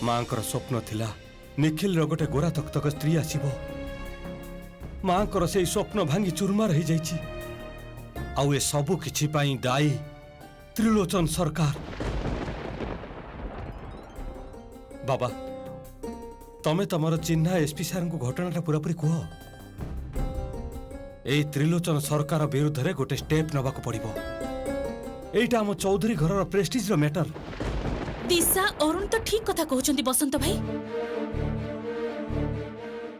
मांकर स्वप्न थिला निखिल गोटे गोरा तकतक स्त्री आसीबो। मांकर से स्वप्न भांगी चूरमार हो जाइछि। आउ ए सबु किछि पाई दायी त्रिलोचन सरकार। बाबा तमे तमर चिन्हा एसपी सार को घटनाटा पूरापूरी कह। ए त्रिलोचन सरकार विरुद्ध रे गोटे स्टेप नबाक पड़िबो। एटा हम चौधरी घर प्रेस्टीज रो मैटर। दिशा अरुण तो ठीक कथा कहउचंदी बसंत भाई।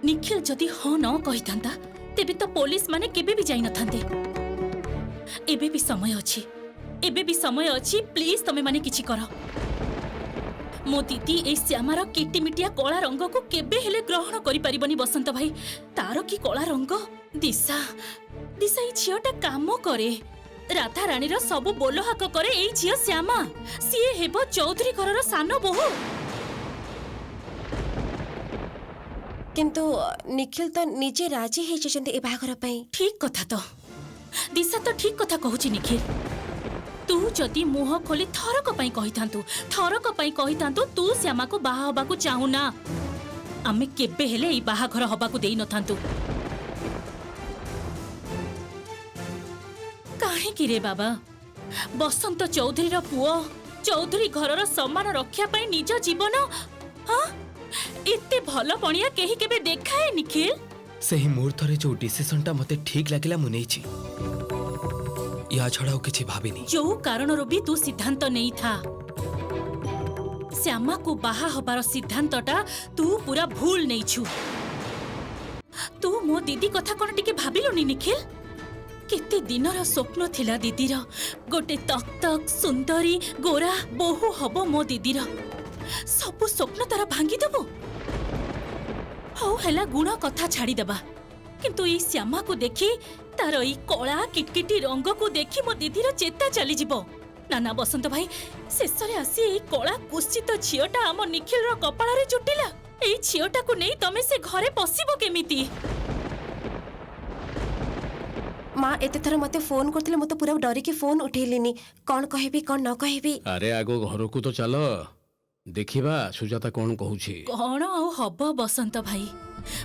निखिल जदि हाँ न कही थांता तेबे तो पुलिस माने केबे भी जाई न थांते। एबे भी समय अछि, एबे भी समय अछि। प्लीज तमे माने किछि करो। मो दीदी ए श्यामार किटिमिटिया कला रंग को केबे हेले ग्रहण करि परिबनी बसंत भाई। तारो की कला रंग। दिशा दिशा ई झियोटा काम करे। राधा रानीर सबु बोलो हाक करे एई झियो श्यामा। सीए हेबो चौधरी घरर सानो बहु। किंतु निखिल तो निजे राजी हे जचंदी ए बाघर पई। ठीक कथा तो दिशा तो ठीक कथा कहूची निखिल। तू जदि मुह खोली थरक पई कही थांतु तू श्यामा को बाहा हबा को चाहू ना। आमे केबे हेले ई बाहा घर हबा को देई न थांतु। काहे कि रे बाबा बसंत चौधरी रो पुओ चौधरी घरर सम्मान रक्षा पई निज जीवन हां एते भलो पणिया केही केबे देखाए निखिल। सही मुहूर्त रे जो डिसीजन टा मते ठीक लागिला मु नेछि। या छड़ाओ किछि भाबिनी। जो कारण रो भी तू सिद्धांत नहीं था। श्यामा को बाहा हबार सिद्धांतटा तू पूरा भूल नहीं छु। तू मो दीदी कथा कोन टिके भाबिलुनी निखिल। केते दिनर स्वप्न थिला दीदीर गोटे तक तक सुंदरी गोरा बहु हबो मो दीदीर। सब स्वप्न तारा भांगी देबो। हौ हेला गुण कथा छाड़ी देबा। किंतु ई श्यामा को देखी तार ई कला किटकिटी रंग को देखी मो दीदीर चेता चली जिवो। ना ना बसंत भाई शेष रे आसी ई कला कुश्चित झियोटा हम निखिल रो कपाळ रे जुटिला। एई झियोटा को नै तमे से घरे पसिबो केमिति। माँ एते थर मते फोन करथिले म तो पूरा डरी के फोन उठेलिनी। कोन कहबी कोन न कहबी। अरे आगो घर को तो चलो देखिबा सुजाता कोन कहूची। कोन आ हबो बसंत भाई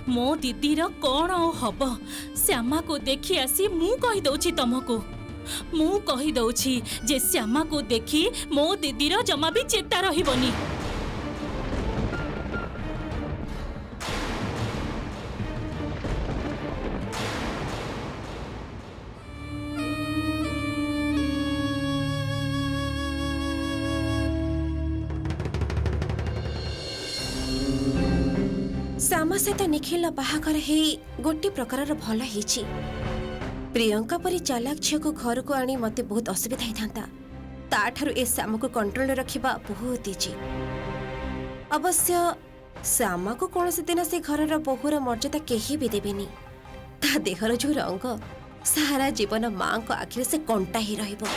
मो दीदीर कोन आ हबो। श्यामा को देखी आसी मु कहि दउची तमको। मु कहि दउची जे श्यामा को देखी मो दीदीर जमा भी चेता रहिबनी। श्यामा सहित निखिल बाहाघर हे गोटे प्रकार भल हेछि। प्रियंका परी चालाक झील को घर को आनी मते बहुत असुविधा होता। ताठारु ए श्यामा को कंट्रोल रखिबा बहुत इजी। अवश्य श्यामा को कौन से दिन से घर बहुर मर्यादा केही भी देबेनी। ता देहर जो रंग सारा जीवन मां को आखिर से कंटा ही रहिबो।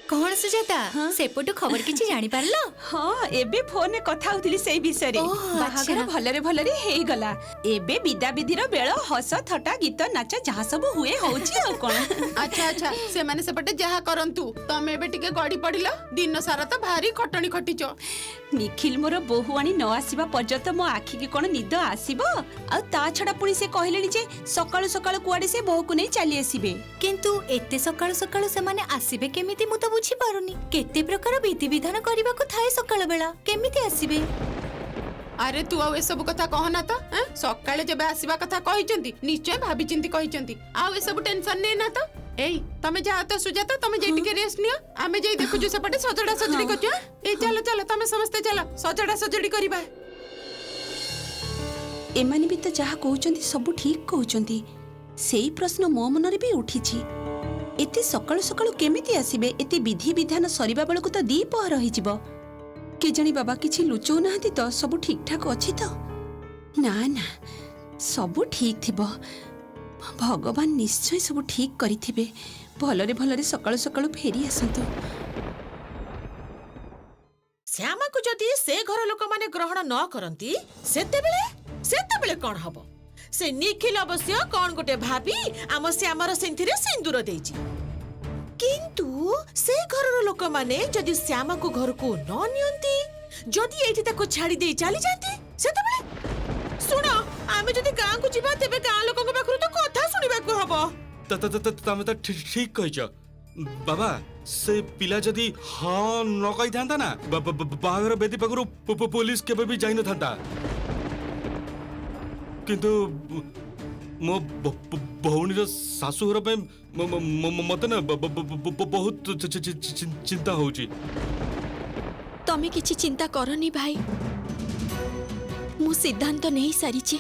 कौन सुजाता सेपटु खबर किछि जानि पारलो? हाँ एबे फोन में कथा होतिली सेई विषय रे। बाहागर भलरे भलरे हेई गला। एबे विदा विधिर बेळ हस थटा गीत नाच जहा सब हुए होउची आ कोन। अच्छा अच्छा से माने सेपटे जहा करंतु तमे एबे टिके गडी पडिलो। दिन सारा तो भारी खटणी खटिचो। निखिल मोर बहु आनी न आसीबा पर्यंत मो आखि के कोन निद आसीबो। आ ता छडा पुनी से कहलेनी जे सकाळ सकाळ कुआडे से बहु को नै चली आसीबे। किंतु एते सकाळ सकाळ से माने आसीबे केमिति मु तो बुझी पारुनी। केते प्रकार विधि विधान करबा को थाए सकाळ बेला केमिति आसीबे? अरे तू आ ए सब कथा कहना तो सकाळे जेबे आसीबा कथा कहिचंती निश्चय भाबी चिंती कहिचंती। आ ए सब टेंशन नै ना तो। एई तमे जा तो सुजाता तमे जे टिके रेस्ट नियो। आमे जे देखु जो सेपटे सजडा सजडी करछ। ए चलो चलो तमे समस्त चलो सजडा सजडी करिबा। एमानी भी तो जहा कहउचंती सब ठीक कहउचंती। सेई प्रश्न मो मन रे भी उठिछि। एते सकाळ सकाळ केमिति आसीबे? एते विधि विधान सरीबा बेल को तो दी पहर रही जिवो। के जानी बाबा किछि लुचौ नाहंती तो सब ठीक ठाक अछि तो? ना ना सब ठीक थिबो। भगवान निश्चय सब ठीक करिथिबे। भलरे भलरे सकाळ सकाळ फेरी आसंतु। श्यामा को जदि से घर लोक माने ग्रहण न करंती सेते कोन हबो? से निखिल अवश्य कोन गोटे भाबी आम श्यामार सेंथिरे सिंदूर देइछि। किंतु से घर लोक माने जदि श्यामा को घर को न नियंती जदि एठी ताको छाड़ी दे चली जाती सेतबेले सुण आमे जदि गां को जीवा तेबे गां लोकन के पाखरु तो कथा सुनिबा को हबो तमे तो ठीक कहिछ बाबा से पिला जदि हाँ न कही था ना बाहागर बेदी पाखरु पुलिस केबे भी जाई न था किंतु मो भौणीर शाशुघर पे मत ना बहुत चिंता होची तमे किछि चिंता करनी भाई मु सिद्धांत नहीं सारिछि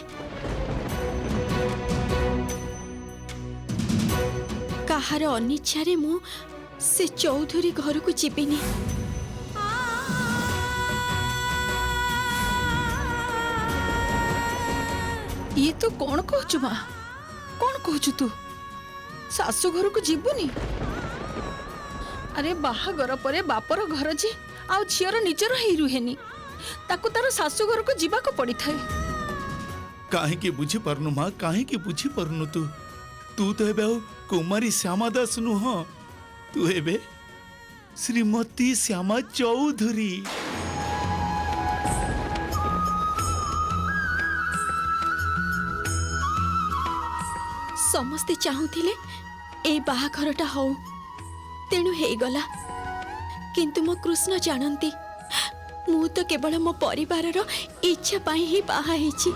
काहार अनिच्छारे मु से चौधुरी घर को जीविनी ये तो कौन कहचु माँ कौन कहचु तू सासु घर को जीवुनी अरे बाहागर परे बापर घर जी आउ झीर निजर ही रुहेनी ताकू तार सासु घर को जीवा को पड़ी थाए काहे बुझी पारनु माँ काहे बुझी पारनु तू तो एबे आउ कुमारी श्यामा दास नुह तू एबे श्रीमती श्यामा चौधुरी समस्ते चाहूथिले ए बाहाघरटा हो तेणु हे गला किंतु मो कृष्ण जानती मु तो केवल मो परिवारर इच्छा पाई ही बाहा हेछि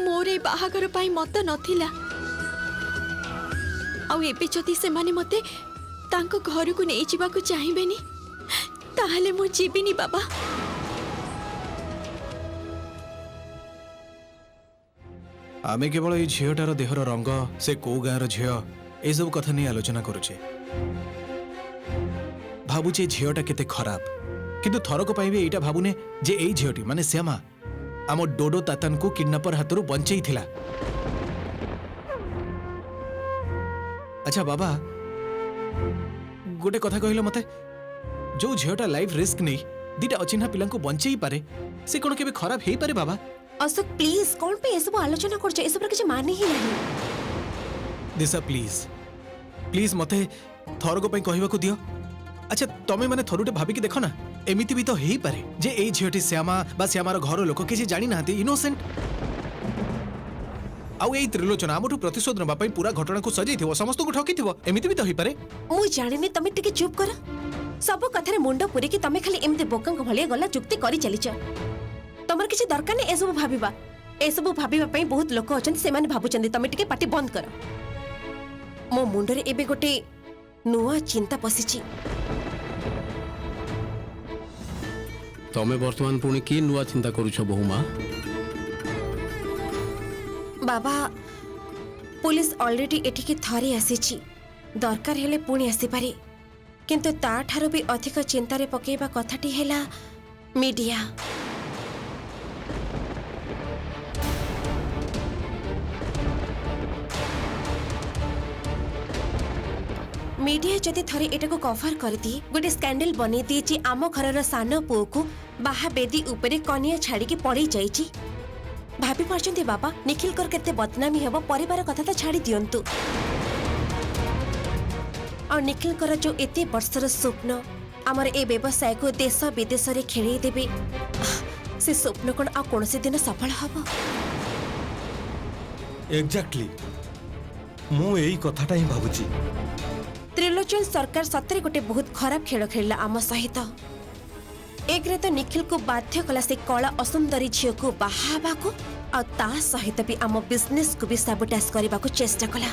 मोर ए बाहाघर पाई मत नथिला आ एबे जदि से माने मते तांको घर को नहीं जीवा को चाहिबेनी ताहले मो जीविनी बाबा आमे केवल ये झीटार देहर रंग से कौ गाँव झील ए सब कथा नहीं आलोचना करुचे भावुचे झीटा केते खराब किंतु थरक पाई भी एटा भावुने जे एई झीटी माने श्यामा आम डोडो तातन को किडनैपर हाथरू बंचई थिला। अच्छा बाबा गोटे कथा कहले मते जो झीटा लाइफ रिस्क नहीं दीटा अचिन्हा पिला को बंचई पारे से कोन केबे खराब हेई पारे बाबा अशोक प्लीज कौन पे ये सब आलोचना करछे ए सब किछ माने ही नहीं दिशा प्लीज प्लीज मते थरक पई कहबा को दियो। अच्छा तमे माने थरुटे भाबी के देखो ना एमिति भी तो हेई पारे जे एई झियोटी श्यामा बा श्यामार घर लोक किछि जानि नाहति इनोसेंट आउ एई त्रिलोचना आमठु प्रतिशोध नबा पई पूरा घटना को सजै थिवो समस्त को ठकी थिवो एमिति भी तो हेई पारे मु जानिनी तमे टिके चुप कर सब कथारे मुंड पुरे कि तमे खाली एमते बोकांग भलिया गला जुक्ति करी चलिछ तमर किछि दरकार नै एसबु भाबिबा एसबु भाबिबा पई बहुत लोक अछन से माने भाबुचंदी तमे टिके पाटी बंद कर मो मुंडरे एबे गोटे नुआ चिंता पसिछि तमे वर्तमान पुणी की नुआ चिंता करूछ बहुमा बाबा पुलिस ऑलरेडी एठिके थरी आसीछि दरकार हेले पुणी आसी पारे किंतु ता ठारो भी अधिक चिंतारे पकेबा कथाटी हेला मीडिया मीडिया जदि थरे एटा को कवर कर दी गोटे स्कैंडल बने दी जे आम घरर सान पुओ को बाहा बेदी उपरे कनिया छाड़ी के पड़ी जाइछि भाभी पारछंती बाबा निखिल कर केते बदनामी हेबो परिवार कथा तो छाड़ी दियंतु और निखिल कर जो एते वर्षर स्वप्न आमर ए व्यवसाय को देश विदेश रे खेळै देबे से स्वप्न कोन आ कोनसे दिन सफल हबो एग्जैक्टली मु एई कथाटा ही भाबुची त्रिलोचन सरकार सतरे गोटे बहुत खराब खेल खेलला आम सहित एक रे तो निखिल को बाध्य कला से कला असुंदरी झील को बाहाबा को और ता सहित भी आम बिजनेस को भी साबोटाज करबा को चेष्टा कला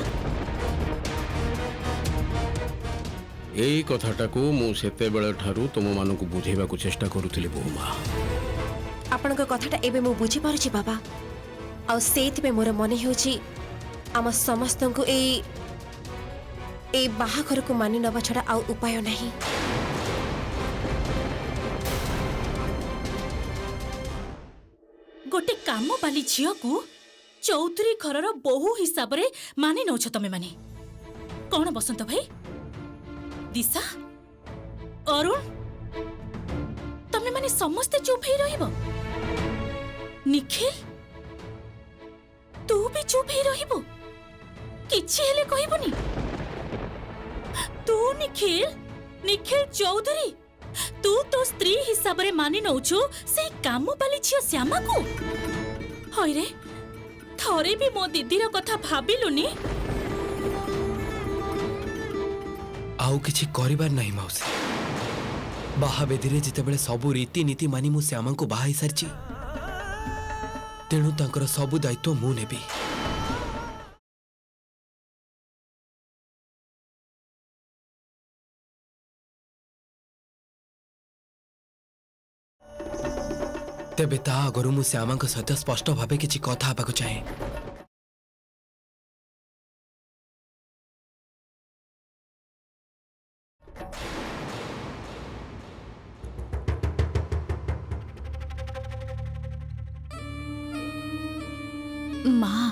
एई कथाटा को मु सेते बेले ठारू तुम मानक बुझेबा को चेष्टा करूथिली बहुमा आपन को कथाटा एबे मु बुझी पारुची बाबा और सेति पे मोर मने होची आम समस्त को ए बाहाघर को मानि नबा छड़ा आउ उपाय नहीं गोटे काम बाली झियो को चौधरी घरर बहु हिसाब रे मानि नौछ तमे माने कौन बसंत भाई दिशा अरुण तमे माने समस्ते चुप ही रहिबो निखिल तू भी चुप ही रहिबो किछि हेले कहिबोनी तू निखिल निखिल चौधरी तू तो स्त्री हिसाब रे मानि नौछु से काम पाली छिया श्यामा को होय रे थरे भी मो दीदीर कथा भाबिलुनी आउ किछि करिबार नाही मौसी बाहा बेदिरे जितेबेले सबु रीति नीति मानि मु श्यामा को बाहा सारची तेणु तांकर सबु दायित्व मु नेबी तेबे ता आगरु मु श्यामा सहित स्पष्ट भावे किछि कथा हेबाकु चाहे माँ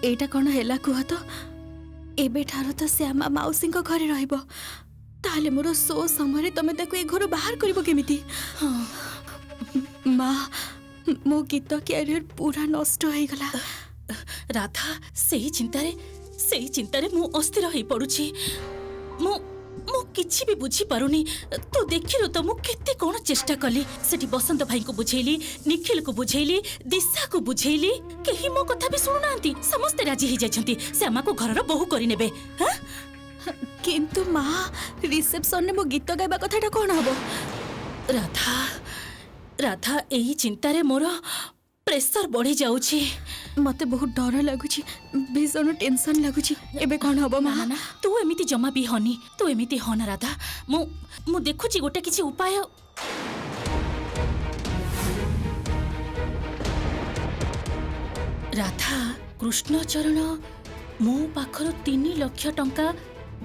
एटा कौन हैला कुह तो एबे ठारो तो श्यामा माउसी घरे रहिबो ताले मोर सो समय तमे ताको ए घर बाहर करिवो केमिति माँ मो गीत कैरियर पूरा नष्ट हो गला राधा सेही चिंतारे मु अस्थिर होई पडुछि मु मु किछि भी बुझी पारुनी तू देखिरु तो मु केते कोन चेष्टा कली सेठी बसंत भाई को बुझेली निखिल को बुझेली दिशा को बुझेली केही मो कथा भी सुनुनांती समस्त राजी ही जायछंती श्यामा को घरर बहु करि नेबे हां किंतु माँ रिसेप्शन ने मो गीत गाइबा कथाटा कोन हबो राधा एही चिंतारे मोर प्रेशर बढ़ी जाउछि मते बहुत डर लागुछि भीषण टेंशन लागुछि एबे कोन हबो माँ ना तू एमिति जमा भी हनी तू एमिति हना राधा मु देखुछि गोटे किछि उपाय राधा कृष्णचरण मो पाखर 3 लाख टंका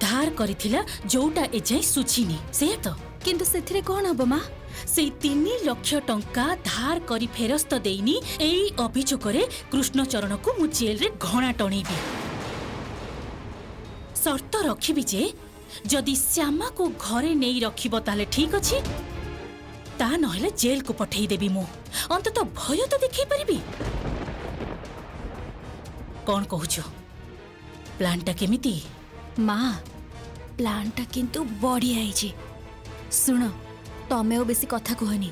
धार करिथिला जोटा एजाई सुझिनी से तो किंतु सेथिरे कोन हबो माँ से 3 लाख टंका धार करी फेरस्त देइनी एई अभिযোगरे कृष्णचरण को मु जेल रे घणा टणेबी शर्त रखिबी जे जदि श्यामा को घरे नहीं रखिबो ताले ठीक अछि ता नहले जेल को पठेई देबी मु अंत तो भय तो देखै परिबी कोन कहूछु प्लानटा केमिति माँ प्लानटा किंतु बढ़िया आइछि सुनो तमे ओ बेसी कथा कहनी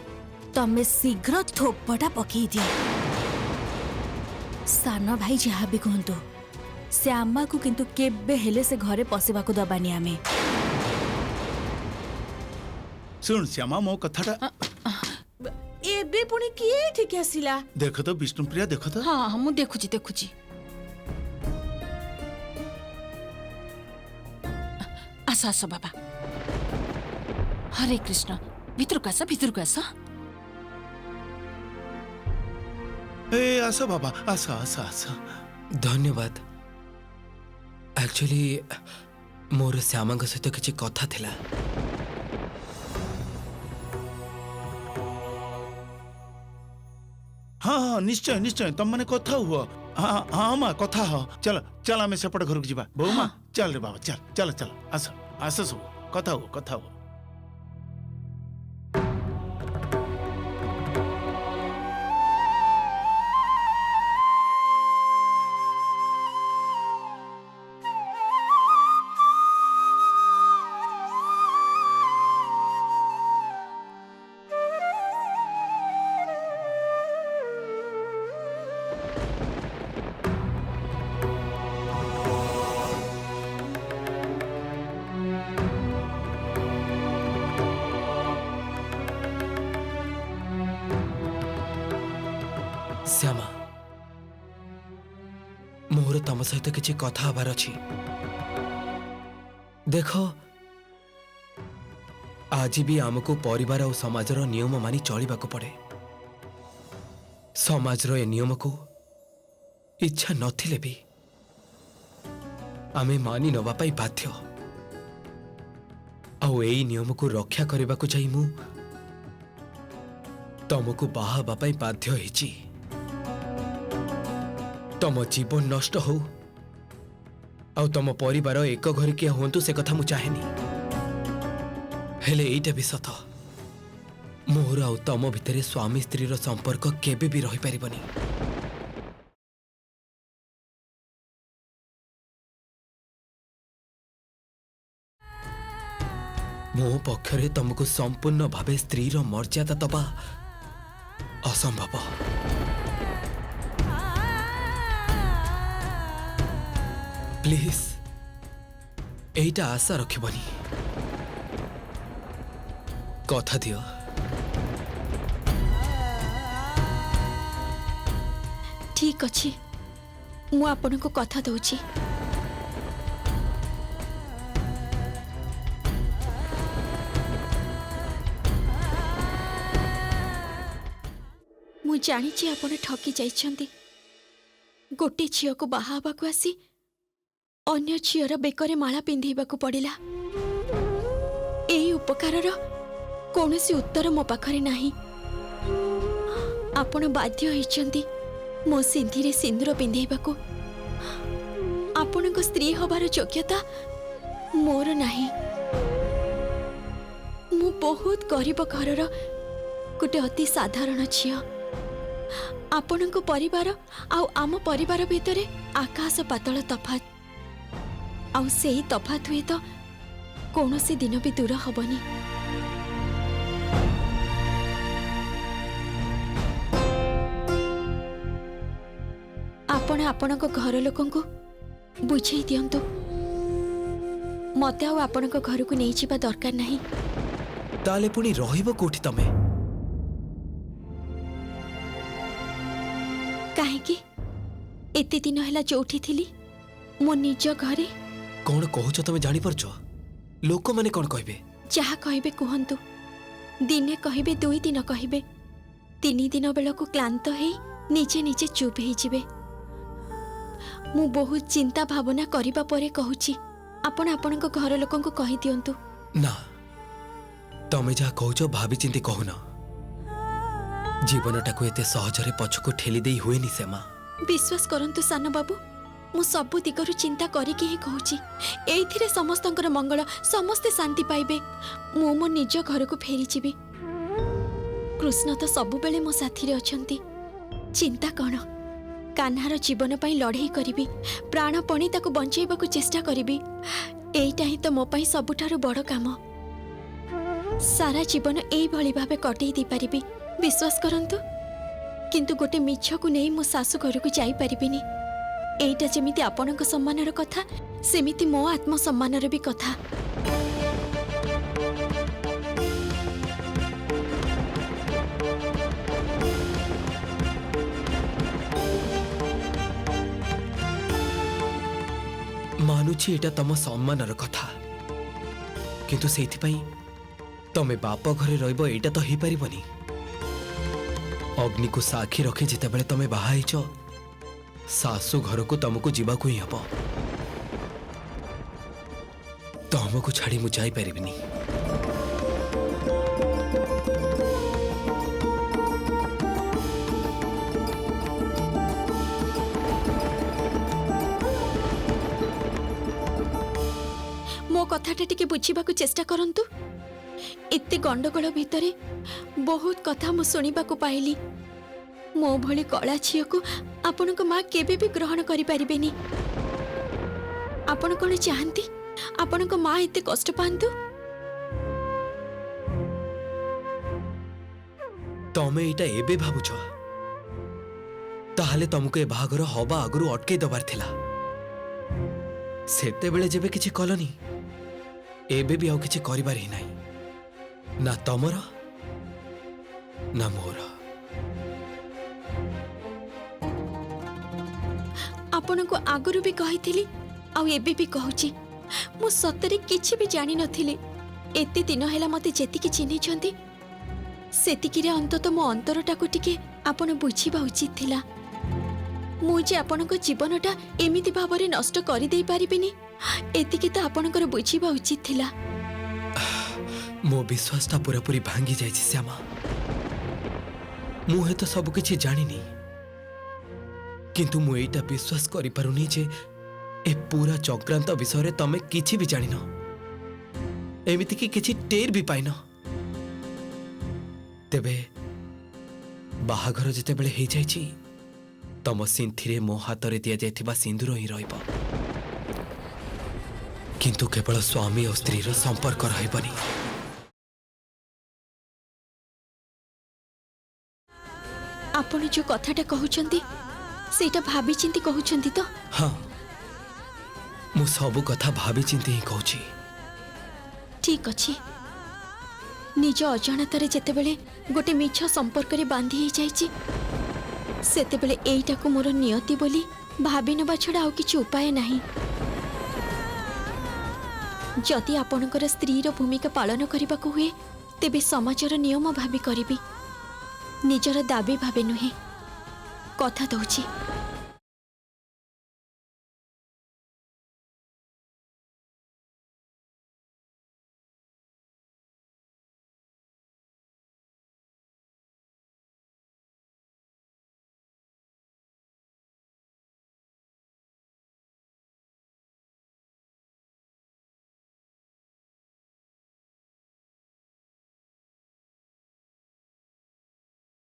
तमे शीघ्र थोपटा पकई दियो सान भाई जहा भी कहतु श्यामा को किंतु केबे हेले से घरे पसिबा को दबानी आमे सुन श्यामा मो कथाटा एबे पुणी किए ठीक आसिला देख तो विष्णुप्रिया देख तो हाँ मु देखुची आस आस बाबा हरे कृष्ण भितर को आस ए आस बाबा आस आस आस धन्यवाद एक्चुअली मोर श्यामा सहित किछि कथा थिला हाँ हाँ निश्चय निश्चय तुम मैंने कथा हुआ हाँ हाँ माँ कथा हो चल चल आम सेपटे घर को जीवा बहु माँ चल रे बाबा चल चल चल आस आस सब कथा हुआ श्यामा मोर तम सहित किछि कथा हबार अछि देख आज भी आमको परिवार और समाजर नियम मानि चलिबाको पड़े समाजर ए नियम को इच्छा नथिले भी आमे मानि नवा पाई बाध्य आउ एई नियम को रक्षा करबाको चाहि मु तमको बाहा बापाई बाध्य हेछि तम जीवन नष्ट हो आउ तम परिवार एक घर किया हुंतु से कथा मु चाहेनी हेले एइटा भी सत मोर आउ तम भितरे स्वामी स्त्री रो संपर्क केबे भी रही परिबनी मो पक्षरे तुमको संपूर्ण भावे स्त्री मर्यादा दबा असंभव। प्लीज एटा आशा रखिबनी, कथा दियो। ठीक अच्छी, मु आपन को कथा दउची। मु जानी आपण ठकी जाइछंती। गोटे झील को बाहा हबाकू आसी अन्य झीर बेकरे माला पिंधेबाकू पड़िला। एई उपकारर कौनसी उत्तर मो पाखरे नाही। आपण बाध्य होइछंती मो सिंधी सिंदूर पिंधेबाकू। आपण को स्त्री हबार योग्यता मोर नाही। मु बहुत गरीब घरर गोटे अति साधारण झील। आपण को परिवार आउ आम परिवार भितरे आकाश पातल तफात। आउ सेही तफात हुए तो कौनसी दिन भी दूर हबनी। आपण आपण घर लोक बुझे दिंतु। मत आपण घर को नहीं जावा दरकार नहीं। ताले पुणी रहिबो कोठी तमे? काहेकि एते दिन हैला जोठी थिली मो निज घरे। कौन कहूच तमे जानी परछ? लोक माने कौन कहबे? जहा कहबे कहंतु। दिने कहबे, 2 दिन कहबे, 3 दिन बेलको क्लांत है निजे निजे चुप हो जिबे। मु बहुत चिंता भावना करिबा परे कहूची आपण आपण घर लोकन को कहि दियंतु। ना, तमे जा कहूच भाभी चिंती कहूना। जीवनटा को एते सहजरे पछको ठेली देई हुएनी सेमा। विश्वास करंतु सान बाबू, मु सबु दिगरु चिंता करिके ही कहूची। एइथिरे समस्तंकर मंगल, समस्ते शांति पाइबे। मु मो निज घर को फेरी जिबी। कृष्ण तो सबु बेले मो साथी रे अछंती। चिंता कौन? कान्हार जीवन पाई लड़ाई करिबी, प्राणपणी ताको बंचाइबाकू चेष्टा करिबी। एइटा ही तो मो पाई सबुठारु बड़ काम। सारा जीवन एई भली भाबे कटई दी परिबी। विश्वास करंतु, किंतु गोटे मिछ को नहीं मो सासु घर को जाई परिबिनी। एइटा जेमिति आपनक सम्मानर कथा, सेमिति मो आत्म सम्मानर भी कथा। मानुची एटा तम सम्मानर कथा, किंतु सेइथिपई तमे बाप घरे रहिबो एटा तो ही परिबनी। अग्नि को साक्षी रखी जिते बेले तमे बाहाइच, सासु घर को तुमको जीवाकू ही हब। तुमको छाड़ी मु जाई परिबिनी। मो कथाटा टिके बुझीबाकू चेष्टा करंतु। एते गंडगोल भितरे बहुत कथा मु सुनिबाकू पाइली। मो भली कला झील को आपण को माँ केबे भी ग्रहण करि परिबेनी। आपण कोन चाहंती आपण को माँ एते कष्ट पांतु? तमे एटा एबे भाबुछ? ताहले तुमको ए बाहागर हवा आगु अटके दबार थिला। सेते बेले जेबे किछि कलनी, एबे भी आउ किछि करिबार ही नाही। ना तमर ना मोर। आपण को आगुरु भी कहिथिली आउ एबे भी कहूची, मु सतरे किछि भी जानि नथिली। एते दिन हैला मते जेतिकी चिन्हि छंती सेतिकी रे अंतत मो अंतरटा को टिके आपण बुझिबा उचित थिला। मु जे आपणक जीवनटा एमिति भाबरे नष्ट करि देई पारिबिनी, एतिकी तो आपणकर बुझिबा उचित थिला। मो विश्वासटा पूरापूरी भांगी जाइछि श्यामा। मुहे तो सब किछि जानिनी, किंतु मु एटा विश्वास करि पारुनी जे ए पूरा चक्रांत विषय रे तमे किछि भी जानिन, एमिति कि किछि टेर भी पाइन। तेबे बाहाघर जेते बेले हे जाइछि, तम सिंथिरे मो हाथ रे दिया जाइथिबा सिंदूर ही रहइबो। किंतु केवल स्वामी और स्त्री संपर्क रहबनी। आपण जो कथाटा कहउचंती सेटा भाबी चिंती कहउचंती तो? हाँ, मु सबु कथा भाभी चिंती ही कहूची। ठीक अच्छी निज अजाणतारे जेतेबेले गोटे मिछ संपर्क रे बांधी ही जाइची सेतेबेले एइटाकू मोर नियति बोली भाबी नबा छड़ा आउ किछि उपाय नाही। जदि आपणकर स्त्री रो भूमिका पालन करबाकू हुए तेबे समाजर नियम भाबी करिबी, निजर दाबी भाबे नुहे। कथा दउची